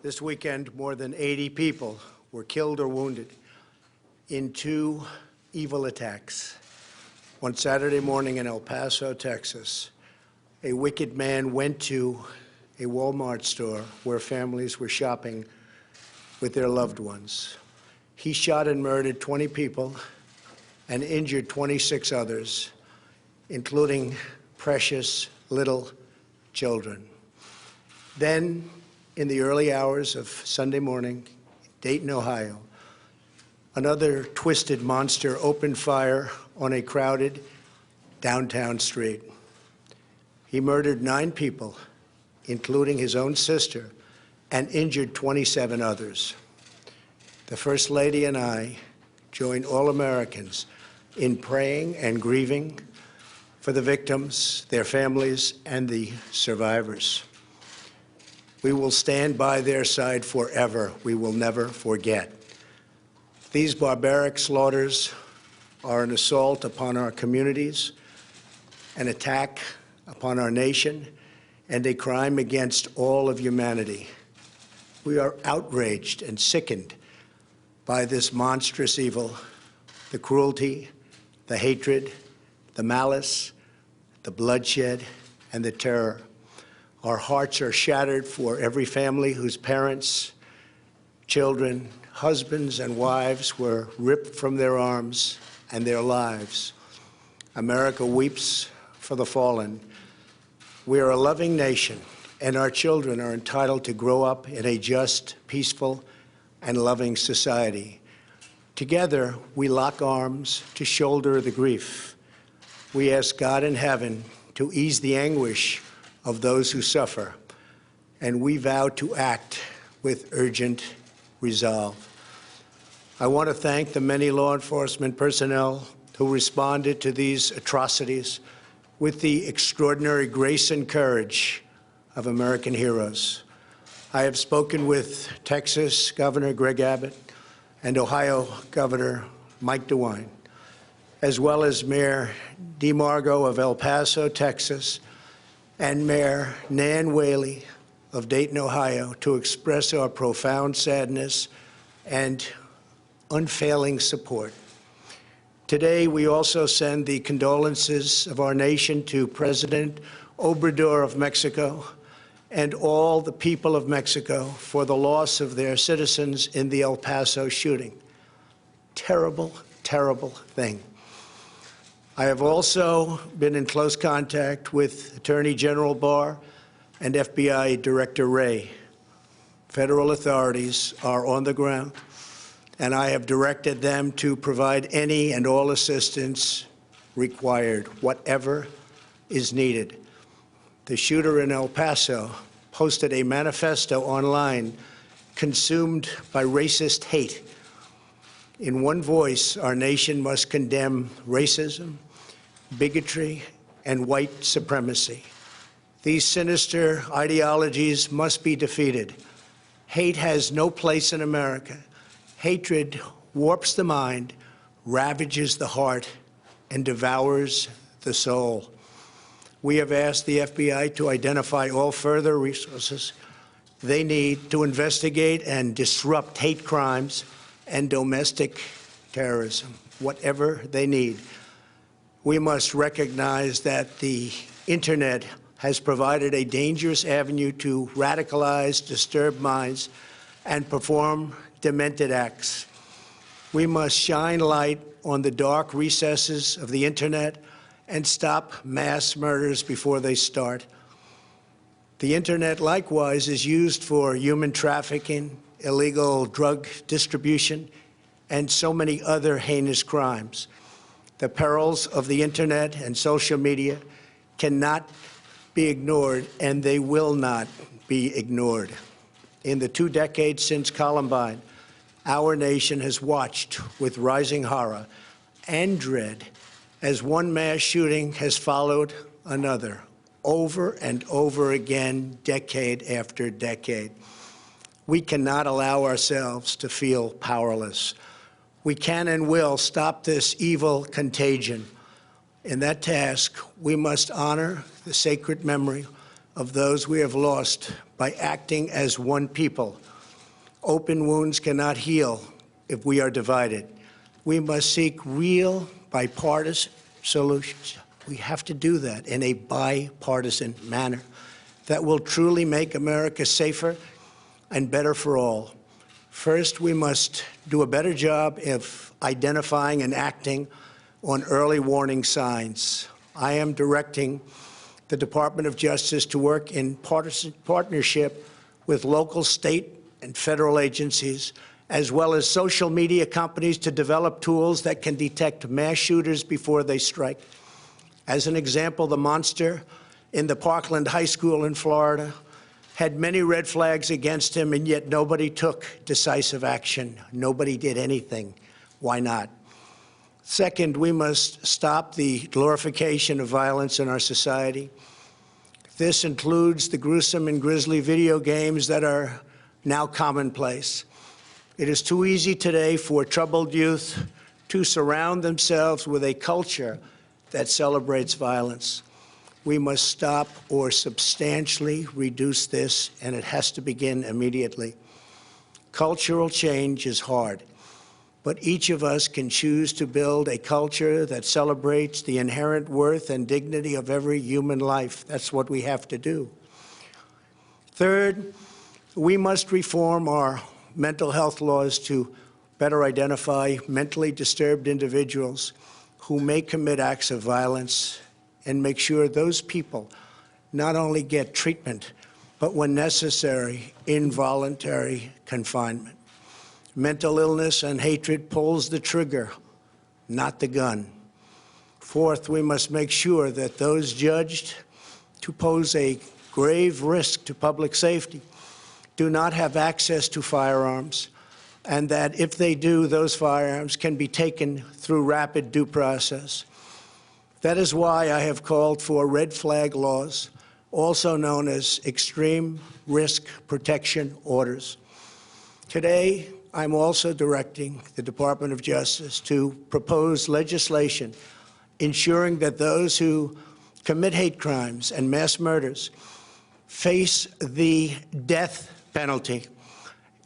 This weekend, more than 80 people were killed or wounded in two evil attacks. One Saturday morning in El Paso, Texas, a wicked man went to a Walmart store where families were shopping with their loved ones. He shot and murdered 20 people and injured 26 others, including precious little children. Then, in the early hours of Sunday morning, Dayton, Ohio, another twisted monster opened fire on a crowded downtown street. He murdered 9 people, including his own sister, and injured 27 others. The First Lady and I join all Americans in praying and grieving for the victims, their families, and the survivors. We will stand by their side forever. We will never forget. These barbaric slaughters are an assault upon our communities, an attack upon our nation, and a crime against all of humanity. We are outraged and sickened by this monstrous evil, the cruelty, the hatred, the malice, the bloodshed, and the terror. Our hearts are shattered for every family whose parents, children, husbands, and wives were ripped from their arms and their lives. America weeps for the fallen. We are a loving nation, and our children are entitled to grow up in a just, peaceful, and loving society. Together, we lock arms to shoulder the grief. We ask God in heaven to ease the anguish of those who suffer, and we vow to act with urgent resolve. I want to thank the many law enforcement personnel who responded to these atrocities with the extraordinary grace and courage of American heroes. I have spoken with Texas Governor Greg Abbott and Ohio Governor Mike DeWine, as well as Mayor DeMargo of El Paso, Texas, and Mayor Nan Whaley of Dayton, Ohio, to express our profound sadness and unfailing support. Today, we also send the condolences of our nation to President Obrador of Mexico and all the people of Mexico for the loss of their citizens in the El Paso shooting. Terrible, terrible thing. I have also been in close contact with Attorney General Barr and FBI Director Wray. Federal authorities are on the ground, and I have directed them to provide any and all assistance required, whatever is needed. The shooter in El Paso posted a manifesto online consumed by racist hate. In one voice, our nation must condemn racism, bigotry, and white supremacy. These sinister ideologies must be defeated. Hate has no place in America. Hatred warps the mind, ravages the heart, and devours the soul. We have asked the FBI to identify all further resources they need to investigate and disrupt hate crimes and domestic terrorism, whatever they need. We must recognize that the Internet has provided a dangerous avenue to radicalize disturbed minds and perform demented acts. We must shine light on the dark recesses of the Internet and stop mass murders before they start. The Internet, likewise, is used for human trafficking, illegal drug distribution, and so many other heinous crimes. The perils of the Internet and social media cannot be ignored, and they will not be ignored. In the 2 decades since Columbine, our nation has watched with rising horror and dread as one mass shooting has followed another, over and over again, decade after decade. We cannot allow ourselves to feel powerless. We can and will stop this evil contagion. In that task, we must honor the sacred memory of those we have lost by acting as one people. Open wounds cannot heal if we are divided. We must seek real bipartisan solutions. We have to do that in a bipartisan manner that will truly make America safer and better for all. First, we must do a better job of identifying and acting on early warning signs. I am directing the Department of Justice to work in partnership with local, state, and federal agencies, as well as social media companies, to develop tools that can detect mass shooters before they strike. As an example, the monster in the Parkland High School in Florida had many red flags against him, and yet nobody took decisive action. Nobody did anything. Why not? Second, we must stop the glorification of violence in our society. This includes the gruesome and grisly video games that are now commonplace. It is too easy today for troubled youth to surround themselves with a culture that celebrates violence. We must stop or substantially reduce this, and it has to begin immediately. Cultural change is hard, but each of us can choose to build a culture that celebrates the inherent worth and dignity of every human life. That's what we have to do. Third, we must reform our mental health laws to better identify mentally disturbed individuals who may commit acts of violence, and make sure those people not only get treatment, but when necessary, involuntary confinement. Mental illness and hatred pulls the trigger, not the gun. Fourth, we must make sure that those judged to pose a grave risk to public safety do not have access to firearms, and that if they do, those firearms can be taken through rapid due process. That is why I have called for red flag laws, also known as extreme risk protection orders. Today, I'm also directing the Department of Justice to propose legislation ensuring that those who commit hate crimes and mass murders face the death penalty,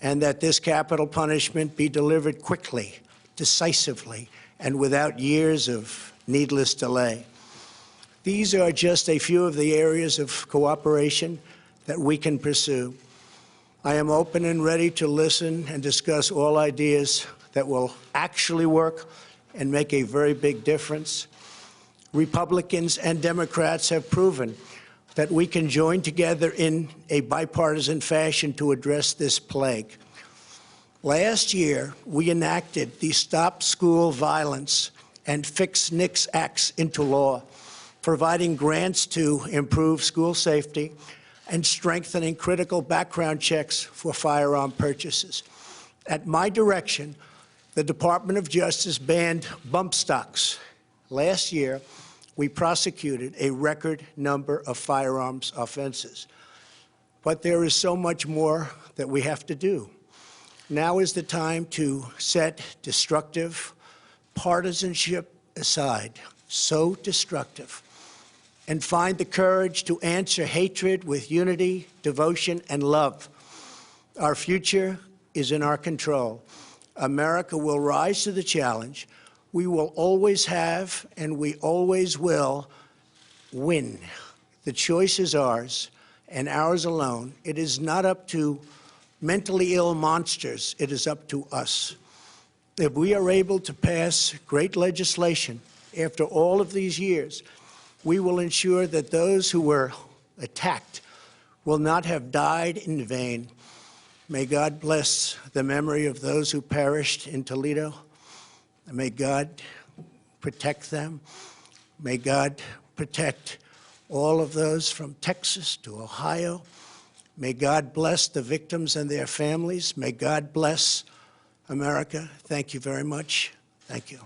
and that this capital punishment be delivered quickly, decisively, and without years of needless delay. These are just a few of the areas of cooperation that we can pursue. I am open and ready to listen and discuss all ideas that will actually work and make a very big difference. Republicans and Democrats have proven that we can join together in a bipartisan fashion to address this plague. Last year, we enacted the Stop School Violence and Fix NICS Acts into law, providing grants to improve school safety and strengthening critical background checks for firearm purchases. At my direction, the Department of Justice banned bump stocks. Last year, we prosecuted a record number of firearms offenses. But there is so much more that we have to do. Now is the time to set destructive partisanship aside, so destructive, and find the courage to answer hatred with unity, devotion, and love. Our future is in our control. America will rise to the challenge. We will always have, and we always will, win. The choice is ours, and ours alone. It is not up to mentally ill monsters. It is up to us. If we are able to pass great legislation after all of these years, we will ensure that those who were attacked will not have died in vain. May God bless the memory of those who perished in Toledo. May God protect them. May God protect all of those from Texas to Ohio. May God bless the victims and their families. May God bless America. Thank you very much. Thank you.